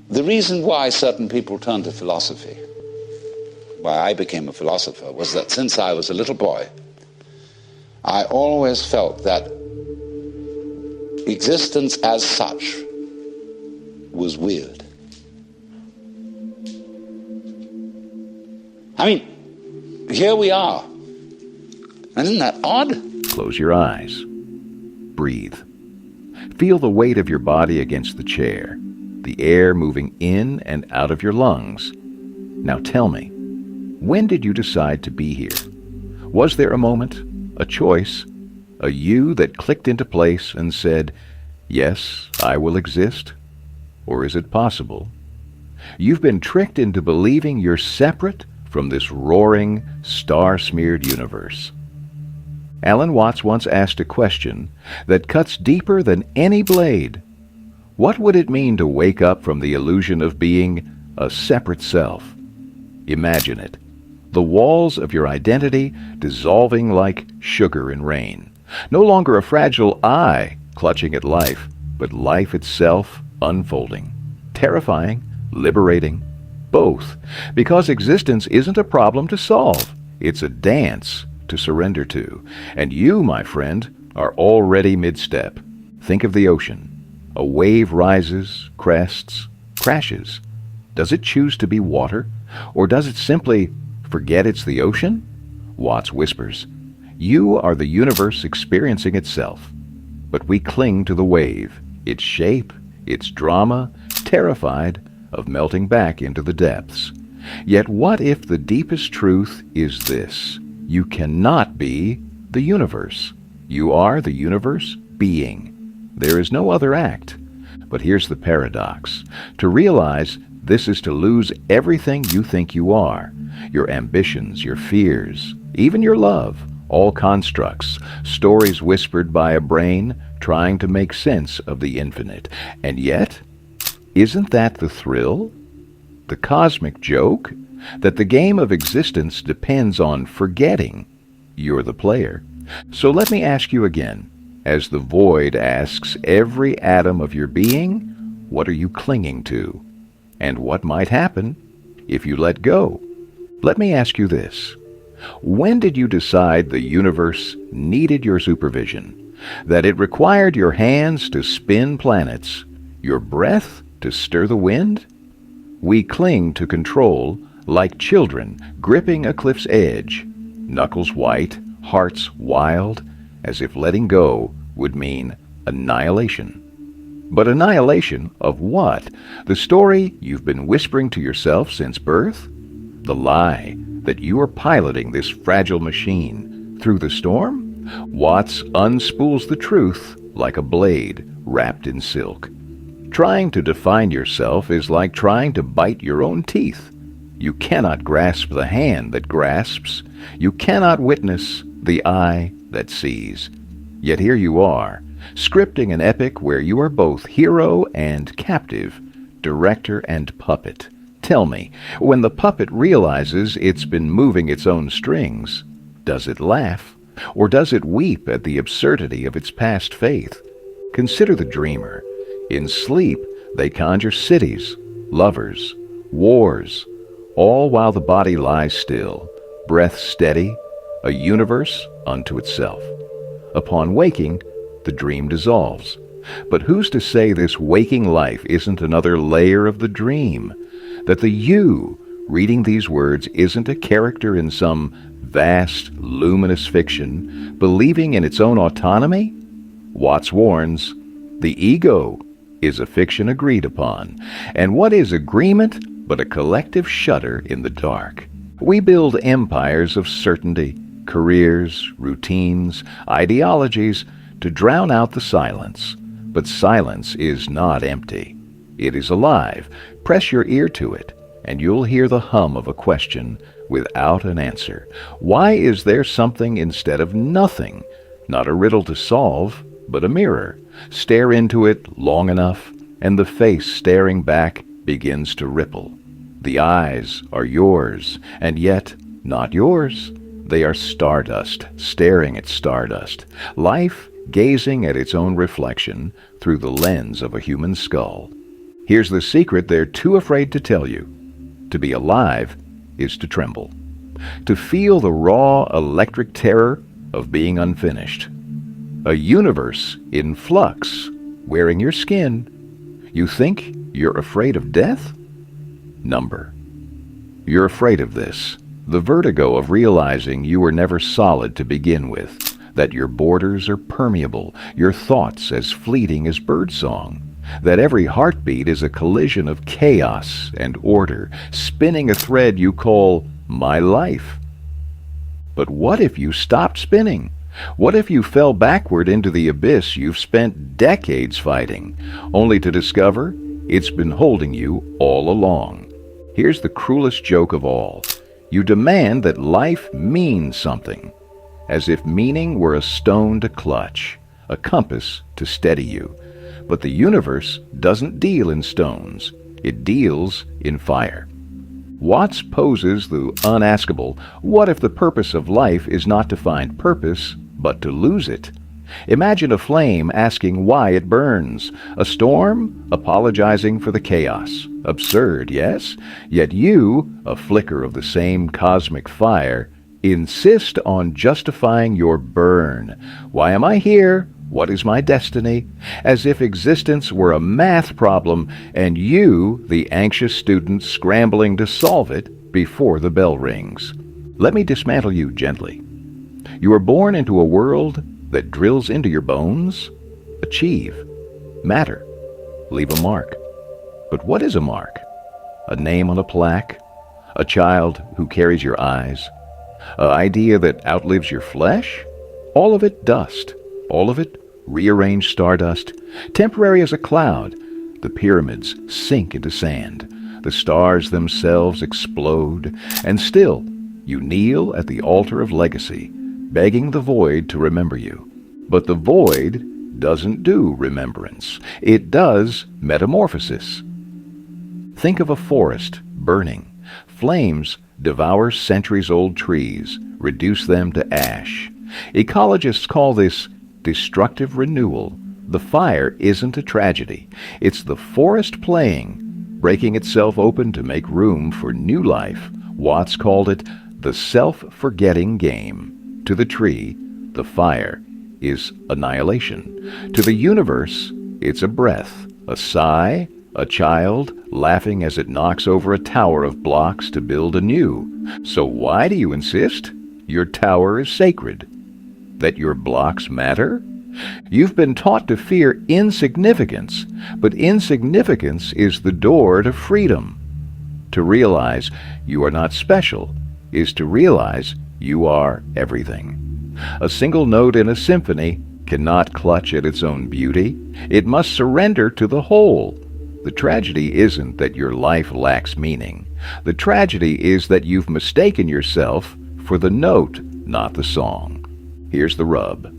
The reason why certain people turn to philosophy, why I became a philosopher, was that since I was a little boy, I always felt that existence as such was weird. I mean, here we are. Isn't that odd? Close your eyes. Breathe. Feel the weight of your body against the chair, the air moving in and out of your lungs. Now tell me, when did you decide to be here? Was there a moment, a choice, a you that clicked into place and said, yes, I will exist? Or is it possible you've been tricked into believing you're separate from this roaring, star-smeared universe? Alan Watts once asked a question that cuts deeper than any blade. What would it mean to wake up from the illusion of being a separate self? Imagine it. The walls of your identity dissolving like sugar in rain. No longer a fragile I clutching at life, but life itself unfolding. Terrifying, liberating, both. Because existence isn't a problem to solve. It's a dance to surrender to. And you, my friend, are already mid-step. Think of the ocean. A wave rises, crests, crashes. Does it choose to be water? Or does it simply forget it's the ocean? Watts whispers, you are the universe experiencing itself. But we cling to the wave, its shape, its drama, terrified of melting back into the depths. Yet what if the deepest truth is this? You cannot be the universe. You are the universe being. There is no other act. But here's the paradox. To realize this is to lose everything you think you are. Your ambitions, your fears, even your love. All constructs, stories whispered by a brain trying to make sense of the infinite. And yet, isn't that the thrill? The cosmic joke? That the game of existence depends on forgetting you're the player. So let me ask you again, as the void asks every atom of your being, what are you clinging to? And what might happen if you let go? Let me ask you this. When did you decide the universe needed your supervision? That it required your hands to spin planets, your breath to stir the wind? We cling to control like children gripping a cliff's edge, knuckles white, hearts wild, as if letting go would mean annihilation. But annihilation of what? The story you've been whispering to yourself since birth? The lie that you are piloting this fragile machine through the storm? Watts unspools the truth like a blade wrapped in silk. Trying to define yourself is like trying to bite your own teeth. You cannot grasp the hand that grasps. You cannot witness the eye that sees. Yet here you are, scripting an epic where you are both hero and captive, director and puppet. Tell me, when the puppet realizes it's been moving its own strings, does it laugh, or does it weep at the absurdity of its past faith? Consider the dreamer. In sleep, they conjure cities, lovers, wars, all while the body lies still, breath steady, a universe unto itself. Upon waking, the dream dissolves. But who's to say this waking life isn't another layer of the dream? That the you reading these words isn't a character in some vast, luminous fiction, believing in its own autonomy? Watts warns, the ego is a fiction agreed upon. And what is agreement but a collective shudder in the dark? We build empires of certainty, careers, routines, ideologies to drown out the silence. But silence is not empty. It is alive. Press your ear to it, and you'll hear the hum of a question without an answer. Why is there something instead of nothing? Not a riddle to solve, but a mirror. Stare into it long enough, and the face staring back begins to ripple. The eyes are yours, and yet not yours. They are stardust, staring at stardust. Life gazing at its own reflection through the lens of a human skull. Here's the secret they're too afraid to tell you. To be alive is to tremble. To feel the raw electric terror of being unfinished. A universe in flux, wearing your skin. You think you're afraid of death? Number. You're afraid of this. The vertigo of realizing you were never solid to begin with, that your borders are permeable, your thoughts as fleeting as birdsong, that every heartbeat is a collision of chaos and order, spinning a thread you call my life. But what if you stopped spinning? What if you fell backward into the abyss you've spent decades fighting, only to discover it's been holding you all along? Here's the cruelest joke of all. You demand that life means something, as if meaning were a stone to clutch, a compass to steady you. But the universe doesn't deal in stones. It deals in fire. Watts poses the unaskable, what if the purpose of life is not to find purpose, but to lose it? Imagine a flame asking why it burns, a storm apologizing for the chaos. Absurd, yes? Yet you, a flicker of the same cosmic fire, insist on justifying your burn. Why am I here? What is my destiny? As if existence were a math problem and you, the anxious student, scrambling to solve it before the bell rings. Let me dismantle you gently. You are born into a world that drills into your bones. Achieve. Matter. Leave a mark. But what is a mark? A name on a plaque? A child who carries your eyes? An idea that outlives your flesh? All of it dust. All of it rearranged stardust, temporary as a cloud. The pyramids sink into sand. The stars themselves explode. And still, you kneel at the altar of legacy, begging the void to remember you. But the void doesn't do remembrance. It does metamorphosis. Think of a forest burning. Flames devour centuries-old trees, reduce them to ash. Ecologists call this destructive renewal. The fire isn't a tragedy. It's the forest playing, breaking itself open to make room for new life. Watts called it the self-forgetting game. To the tree, the fire is annihilation. To the universe, it's a breath, a sigh, a child laughing as it knocks over a tower of blocks to build anew. So why do you insist your tower is sacred? That your blocks matter? You've been taught to fear insignificance, but insignificance is the door to freedom. To realize you are not special is to realize you are everything. A single note in a symphony cannot clutch at its own beauty. It must surrender to the whole. The tragedy isn't that your life lacks meaning. The tragedy is that you've mistaken yourself for the note, not the song. Here's the rub.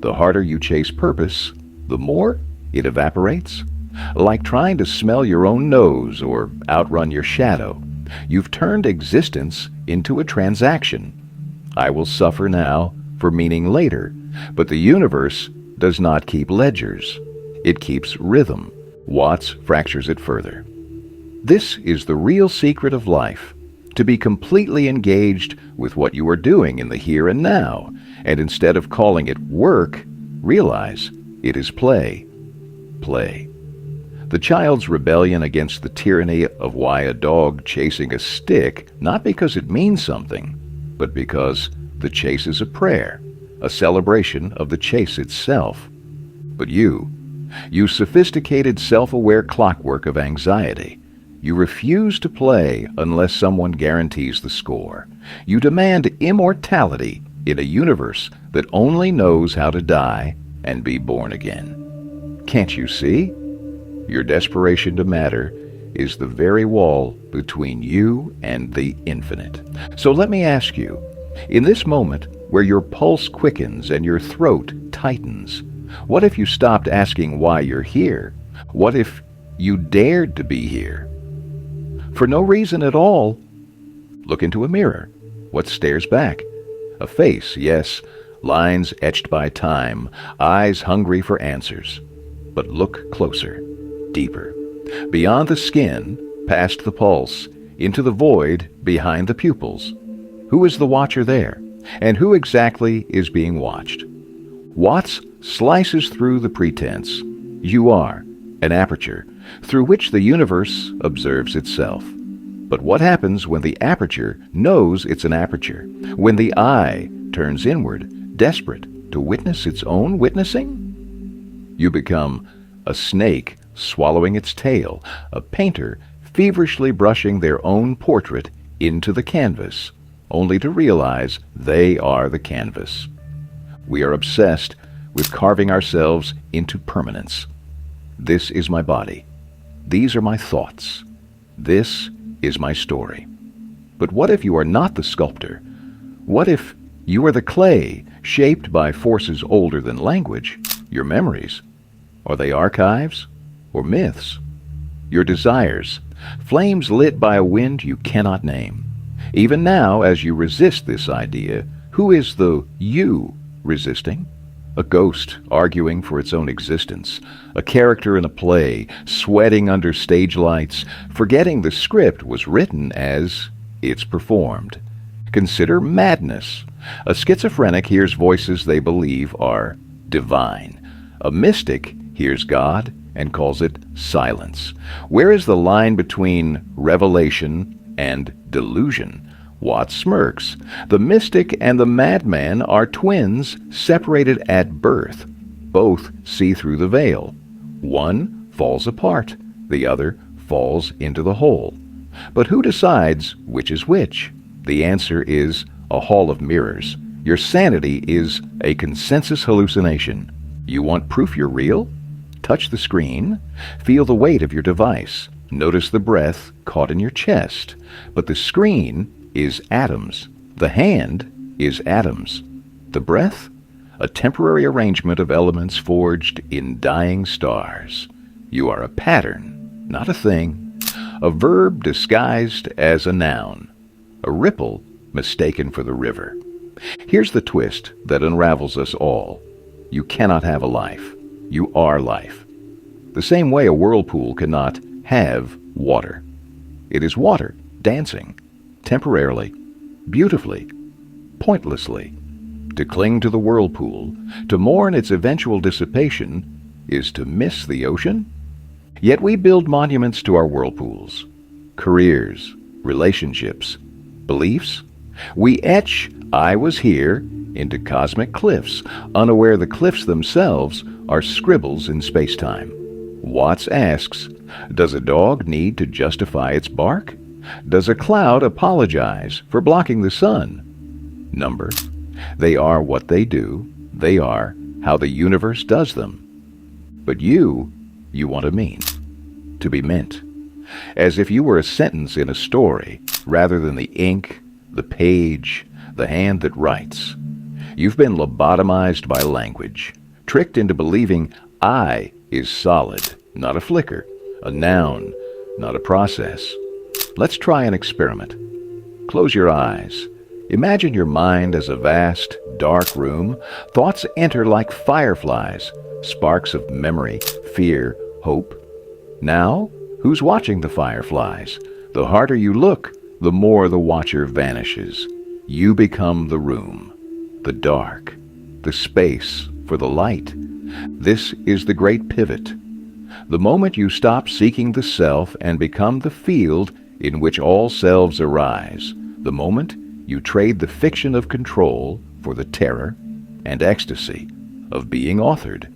The harder you chase purpose, the more it evaporates. Like trying to smell your own nose or outrun your shadow. You've turned existence into a transaction. I will suffer now for meaning later, but the universe does not keep ledgers. It keeps rhythm. Watts fractures it further. This is the real secret of life, to be completely engaged with what you are doing in the here and now, and instead of calling it work, realize it is play. Play. The child's rebellion against the tyranny of why a dog chasing a stick, not because it means something, but because the chase is a prayer, a celebration of the chase itself. But you sophisticated self-aware clockwork of anxiety, you refuse to play unless someone guarantees the score. You demand immortality in a universe that only knows how to die and be born again. Can't you see? Your desperation to matter is the very wall between you and the infinite. So let me ask you, in this moment where your pulse quickens and your throat tightens, what if you stopped asking why you're here? What if you dared to be here? For no reason at all. Look into a mirror. What stares back? A face, yes, lines etched by time, eyes hungry for answers. But look closer, deeper. Beyond the skin, past the pulse, into the void behind the pupils. Who is the watcher there? And who exactly is being watched? Watts slices through the pretense. You are an aperture through which the universe observes itself. But what happens when the aperture knows it's an aperture? When the eye turns inward, desperate to witness its own witnessing? You become a snake swallowing its tail, a painter feverishly brushing their own portrait into the canvas, only to realize they are the canvas. We are obsessed with carving ourselves into permanence. This is my body. These are my thoughts. This is my story. But what if you are not the sculptor? What if you are the clay shaped by forces older than language, your memories? Are they archives or myths? Your desires, flames lit by a wind you cannot name. Even now, as you resist this idea, who is the you resisting? A ghost arguing for its own existence, a character in a play, sweating under stage lights, forgetting the script was written as it's performed. Consider madness. A schizophrenic hears voices they believe are divine. A mystic hears God and calls it silence. Where is the line between revelation and delusion? Watts smirks. The mystic and the madman are twins separated at birth. Both see through the veil. One falls apart. The other falls into the whole. But who decides which is which? The answer is a hall of mirrors. Your sanity is a consensus hallucination. You want proof you're real? Touch the screen. Feel the weight of your device. Notice the breath caught in your chest. But the screen is atoms. The hand is atoms. The breath? A temporary arrangement of elements forged in dying stars. You are a pattern, not a thing. A verb disguised as a noun. A ripple mistaken for the river. Here's the twist that unravels us all. You cannot have a life. You are life. The same way a whirlpool cannot have water. It is water dancing, temporarily, beautifully, pointlessly. To cling to the whirlpool, to mourn its eventual dissipation, is to miss the ocean. Yet we build monuments to our whirlpools, careers, relationships, beliefs. We etch "I was here" into cosmic cliffs, unaware the cliffs themselves are scribbles in space-time. Watts asks, does a dog need to justify its bark? Does a cloud apologize for blocking the sun? Numbers. They are what they do. They are how the universe does them. But you want to mean. To be meant. As if you were a sentence in a story, rather than the ink, the page, the hand that writes. You've been lobotomized by language, tricked into believing I is solid, not a flicker, a noun, not a process. Let's try an experiment. Close your eyes. Imagine your mind as a vast, dark room. Thoughts enter like fireflies, sparks of memory, fear, hope. Now, who's watching the fireflies? The harder you look, the more the watcher vanishes. You become the room, the dark, the space for the light. This is the great pivot. The moment you stop seeking the self and become the field in which all selves arise, the moment you trade the fiction of control for the terror and ecstasy of being authored.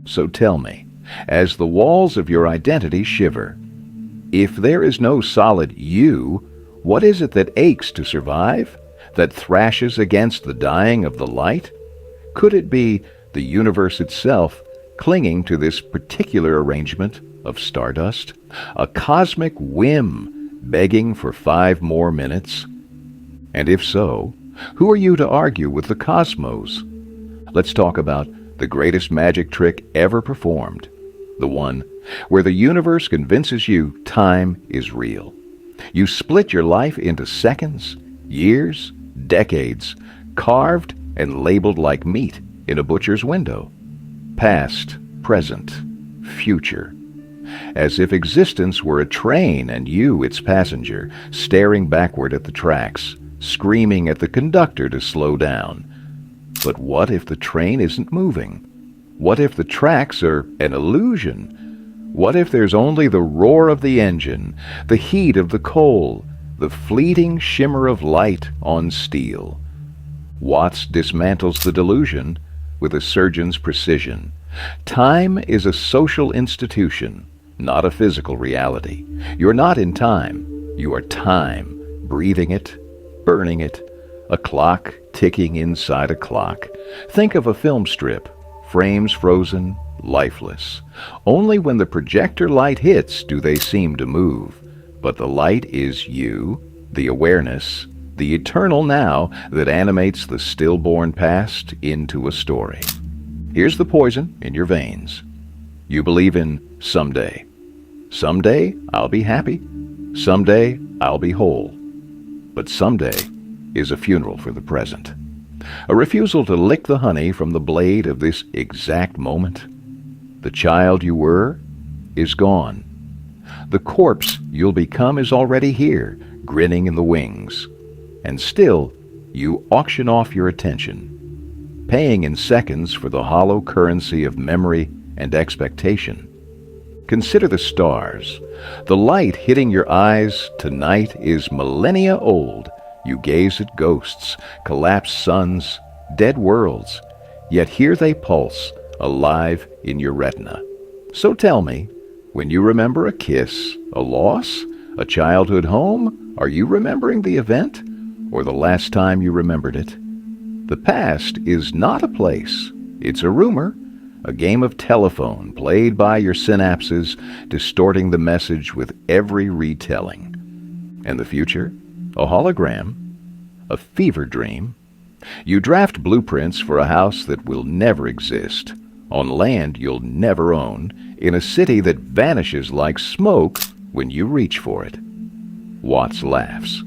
So tell me, as the walls of your identity shiver, if there is no solid you, what is it that aches to survive, that thrashes against the dying of the light? Could it be the universe itself clinging to this particular arrangement of stardust? A cosmic whim begging for 5 more minutes? And if so, who are you to argue with the cosmos? Let's talk about the greatest magic trick ever performed, the one where the universe convinces you time is real. You split your life into seconds, years, decades, carved and labeled like meat in a butcher's window. Past, present, future. as if existence were a train and you, its passenger, staring backward at the tracks, screaming at the conductor to slow down. But what if the train isn't moving? What if the tracks are an illusion? What if there's only the roar of the engine, the heat of the coal, the fleeting shimmer of light on steel? Watts dismantles the delusion with a surgeon's precision. Time is a social institution, not a physical reality. You're not in time. You are time, breathing it, burning it, a clock ticking inside a clock. Think of a film strip, frames frozen, lifeless. Only when the projector light hits do they seem to move. But the light is you, the awareness, the eternal now that animates the stillborn past into a story. Here's the poison in your veins. You believe in someday. Someday I'll be happy. Someday I'll be whole. But someday is a funeral for the present. A refusal to lick the honey from the blade of this exact moment. The child you were is gone. The corpse you'll become is already here, grinning in the wings. And still, you auction off your attention, paying in seconds for the hollow currency of memory and expectation. Consider the stars. The light hitting your eyes tonight is millennia old. You gaze at ghosts, collapsed suns, dead worlds, yet here they pulse, alive in your retina. So tell me, when you remember a kiss, a loss, a childhood home, are you remembering the event, or the last time you remembered it? The past is not a place. It's a rumor, a game of telephone played by your synapses, distorting the message with every retelling. And the future? A hologram? A fever dream? You draft blueprints for a house that will never exist, on land you'll never own, in a city that vanishes like smoke when you reach for it. Watts laughs.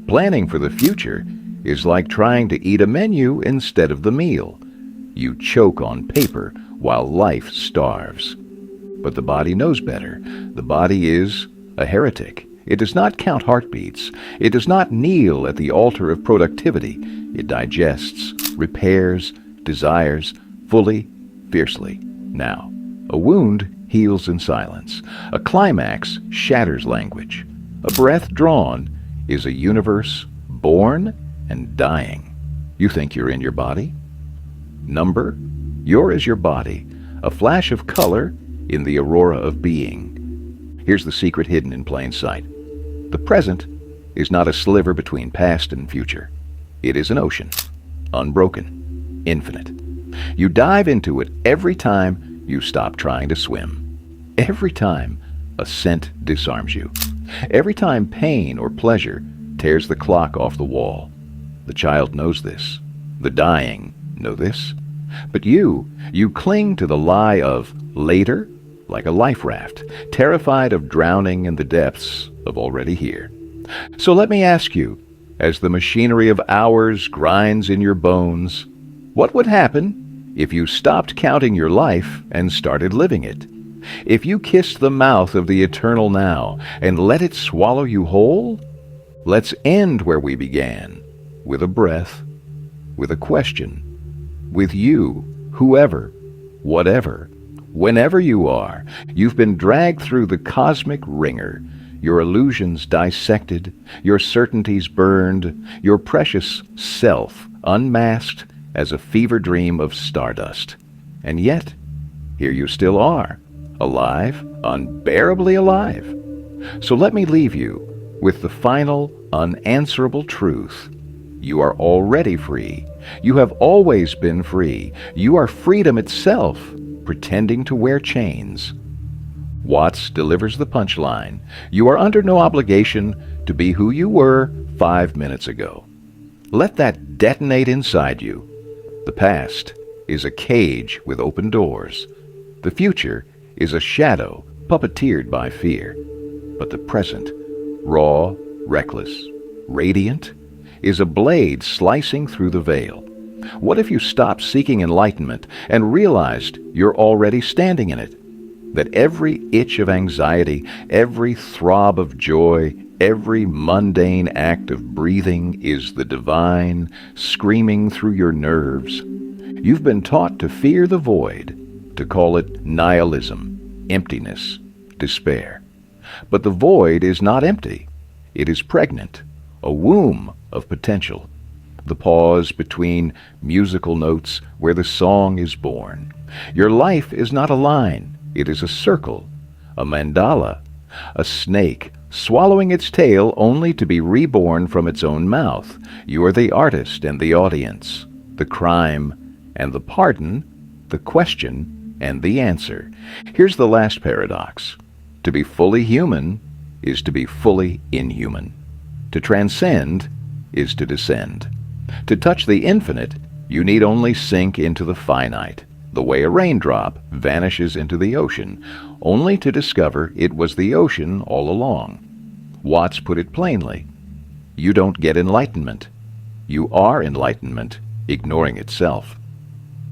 Planning for the future is like trying to eat a menu instead of the meal. You choke on paper while life starves. But the body knows better. The body is a heretic. It does not count heartbeats. It does not kneel at the altar of productivity. It digests, repairs, desires, fully, fiercely. Now, a wound heals in silence. A climax shatters language. A breath drawn is a universe born and dying. You think you're in your body? Number? You're as your body, a flash of color in the aurora of being. Here's the secret hidden in plain sight. The present is not a sliver between past and future. It is an ocean, unbroken, infinite. You dive into it every time you stop trying to swim. Every time a scent disarms you. Every time pain or pleasure tears the clock off the wall. The child knows this. The dying know this. But you cling to the lie of later like a life raft, terrified of drowning in the depths of already here. So let me ask you, as the machinery of hours grinds in your bones, what would happen if you stopped counting your life and started living it? If you kissed the mouth of the eternal now and let it swallow you whole? Let's end where we began, with a breath, with a question, with you, whoever, whatever, whenever you are. You've been dragged through the cosmic wringer, your illusions dissected, your certainties burned, your precious self unmasked as a fever dream of stardust. And yet, here you still are, alive, unbearably alive. So let me leave you with the final, unanswerable truth. You are already free. You have always been free. You are freedom itself, pretending to wear chains. Watts delivers the punchline. You are under no obligation to be who you were 5 minutes ago. Let that detonate inside you. The past is a cage with open doors. The future is a shadow puppeteered by fear. But the present, raw, reckless, radiant, is a blade slicing through the veil. What if you stopped seeking enlightenment and realized you're already standing in it? that every itch of anxiety, every throb of joy, every mundane act of breathing is the divine screaming through your nerves. You've been taught to fear the void, to call it nihilism, emptiness, despair. But the void is not empty. It is pregnant, a womb of potential, the pause between musical notes where the song is born. Your life is not a line. It is a circle, a mandala, a snake swallowing its tail only to be reborn from its own mouth. You are the artist and the audience, the crime and the pardon, the question and the answer. Here's the last paradox. To be fully human is to be fully inhuman. To transcend is to descend. To touch the infinite, you need only sink into the finite, the way a raindrop vanishes into the ocean, only to discover it was the ocean all along. Watts put it plainly. You don't get enlightenment. You are enlightenment, ignoring itself.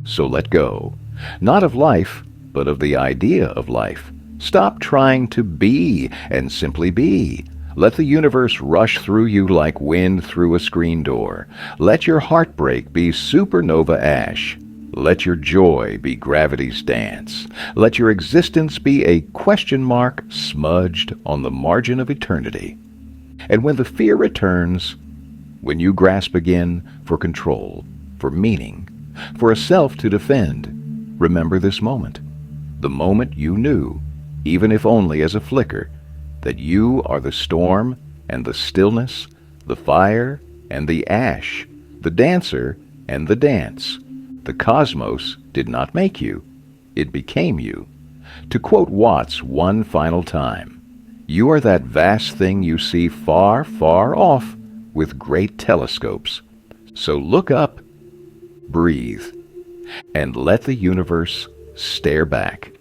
So let go, not of life, but of the idea of life. Stop trying to be and simply be. Let the universe rush through you like wind through a screen door. Let your heartbreak be supernova ash. Let your joy be gravity's dance. Let your existence be a question mark smudged on the margin of eternity. And when the fear returns, when you grasp again for control, for meaning, for a self to defend, remember this moment. The moment you knew, even if only as a flicker, that you are the storm and the stillness, the fire and the ash, the dancer and the dance. The cosmos did not make you. It became you. To quote Watts one final time, you are that vast thing you see far, far off with great telescopes. So look up, breathe, and let the universe stare back.